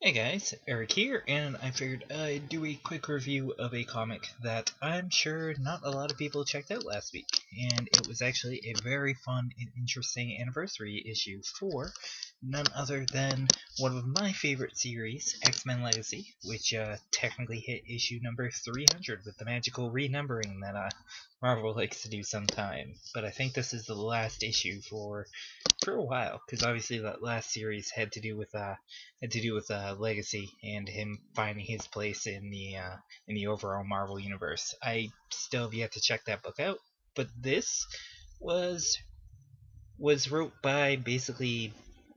Hey guys, Eric here, and I figured I'd do a quick review of a comic that I'm sure not a lot of people checked out last week, and it was actually a very fun and interesting anniversary issue for none other than one of my favorite series, X-Men Legacy, which technically hit issue number 300 with the magical renumbering that Marvel likes to do sometime. But I think this is the last issue for a while, because obviously that last series had to do with legacy and him finding his place in the overall Marvel universe. I still have yet to check that book out, but this was was wrote by basically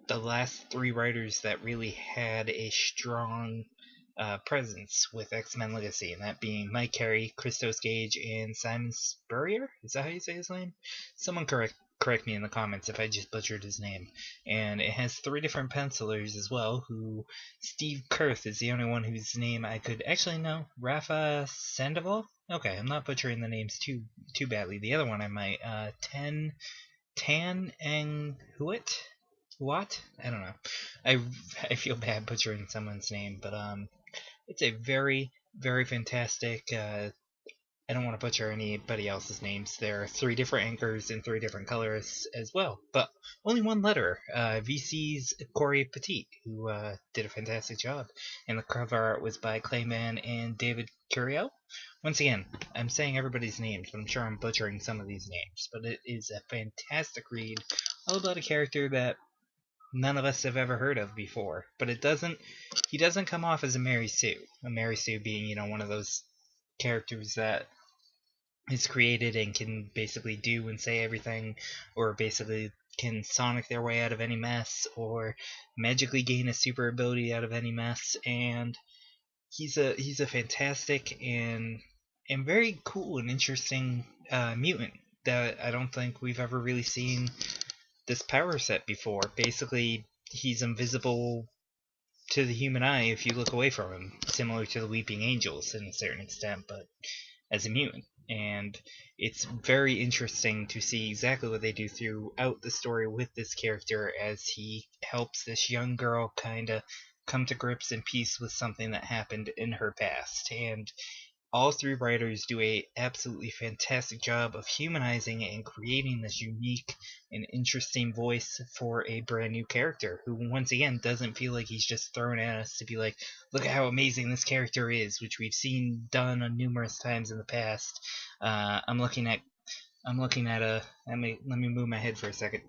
the last three writers that really had a strong presence with X-Men Legacy, and that being Mike Carey, Christos Gage, and Simon Spurrier. Is that how you say his name? Someone correct me in the comments if I just butchered his name. And it has three different pencilers as well. Who Steve Kurth is the only one whose name I could actually know. Rafa Sandoval. Okay, I'm not butchering the names too badly. The other one I might. Tan and Huit. What? I don't know. I I feel bad butchering someone's name, but it's a very fantastic. I don't want to butcher anybody else's names. There are three different anchors in three different colors as well, but only one letter. VC's Corey Petit, who did a fantastic job, and the cover art was by Clayman and David Curiel. Once again, I'm saying everybody's names, but I'm sure I'm butchering some of these names. But it is a fantastic read, all about a character that none of us have ever heard of before. But he doesn't come off as a Mary Sue. A Mary Sue being, one of those characters that is created and can basically do and say everything, or basically can sonic their way out of any mess, or magically gain a super ability out of any mess. And he's a fantastic and very cool and interesting mutant that I don't think we've ever really seen this power set before. Basically, he's invisible to the human eye if you look away from him, similar to the Weeping Angels in a certain extent, but as a mutant. And it's very interesting to see exactly what they do throughout the story with this character as he helps this young girl kind of come to grips and peace with something that happened in her past. And all three writers do a absolutely fantastic job of humanizing and creating this unique and interesting voice for a brand new character who once again doesn't feel like he's just thrown at us to be like, look at how amazing this character is, which we've seen done numerous times in the past. I'm looking at a let me move my head for a second.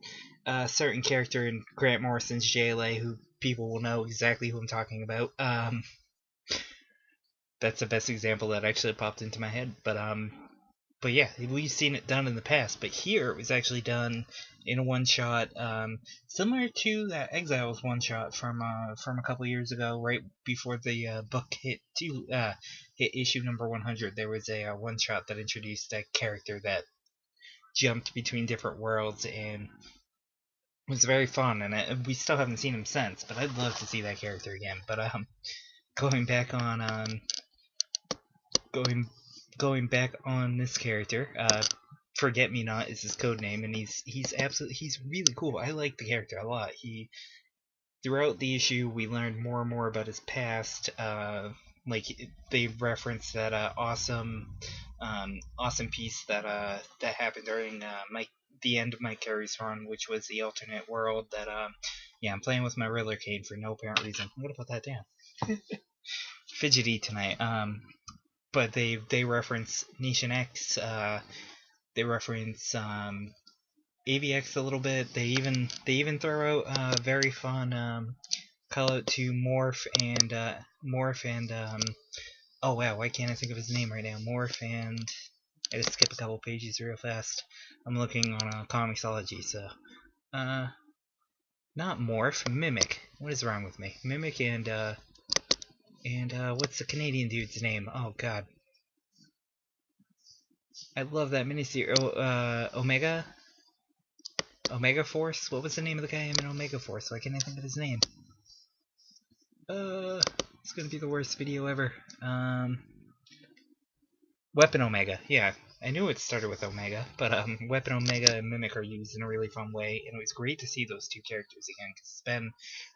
A certain character in Grant Morrison's JLA who people will know exactly who I'm talking about. That's the best example that actually popped into my head. But yeah, we've seen it done in the past. But here it was actually done in a one shot, similar to that Exiles one shot from a couple years ago, right before the book hit issue number 100. There was a one shot that introduced a character that jumped between different worlds and was very fun. And we still haven't seen him since, but I'd love to see that character again. But going back on going going back on this character, Forget Me Not is his code name, and he's really cool. I like the character a lot. He Throughout the issue we learned more and more about his past. Like they referenced that awesome piece that happened during the end of Mike Carey's run, which was the alternate world. That yeah, I'm playing with my Riddler cane for no apparent reason. I'm gonna put that down. Fidgety tonight. But they reference Nation X. They reference AVX a little bit. They even throw out a very fun call out to Morph and oh wow, why can't I think of his name right now? Morph and I just skip a couple pages real fast. I'm looking on Comixology, so not Morph, Mimic. What is wrong with me? Mimic and what's the Canadian dude's name? Oh god. I love that miniseries. Omega? Omega Force? What was the name of the guy in Omega Force? Why can't I think of his name? It's gonna be the worst video ever. Weapon Omega. Yeah, I knew it started with Omega, but Weapon Omega and Mimic are used in a really fun way, and it was great to see those two characters again, because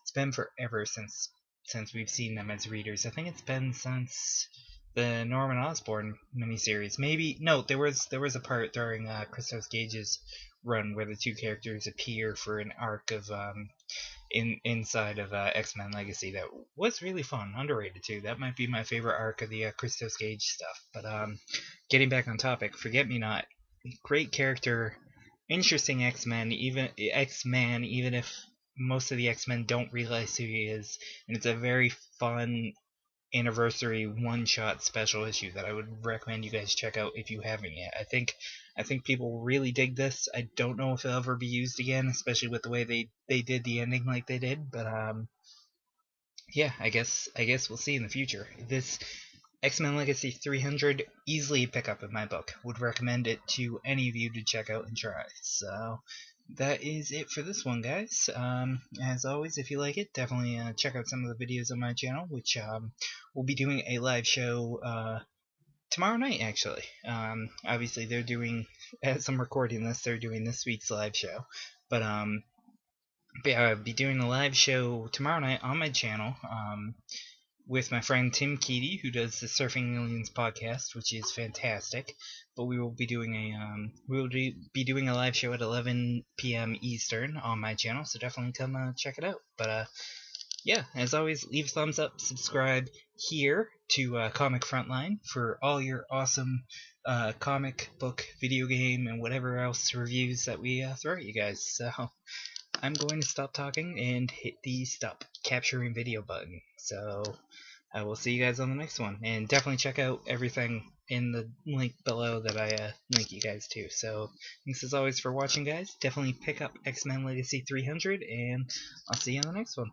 it's been forever since since we've seen them as readers. I think it's been since the Norman Osborn miniseries. Maybe no, there was a part during Christos Gage's run where the two characters appear for an arc of inside of X-Men Legacy that was really fun, underrated too. That might be my favorite arc of the Christos Gage stuff. But getting back on topic, Forget Me Not, great character, interesting X-Men, even X-Man, even if most of the X-Men don't realize who he is, and it's a very fun anniversary one-shot special issue that I would recommend you guys check out if you haven't yet. I think people really dig this. I don't know if it'll ever be used again, especially with the way they did the ending like they did, but yeah, I guess we'll see in the future. This X-Men Legacy 300, easily pick up in my book. Would recommend it to any of you to check out and try. So that is it for this one, guys. As always, if you like it, definitely check out some of the videos on my channel, which we'll be doing a live show tomorrow night, actually. Obviously, they're doing, as I'm recording this, they're doing this week's live show. But yeah, I'll be doing a live show tomorrow night on my channel. With my friend Tim Keaty, who does the Surfing Millions podcast, which is fantastic. But we will be doing a live show at 11 p.m. Eastern on my channel, so definitely come check it out. But yeah, as always, leave a thumbs up, subscribe here to Comic Frontline for all your awesome comic book, video game, and whatever else reviews that we throw at you guys. So I'm going to stop talking and hit the stop capturing video button. So I will see you guys on the next one. And definitely check out everything in the link below that I link you guys to. So thanks as always for watching, guys. Definitely pick up X-Men Legacy 300, and I'll see you on the next one.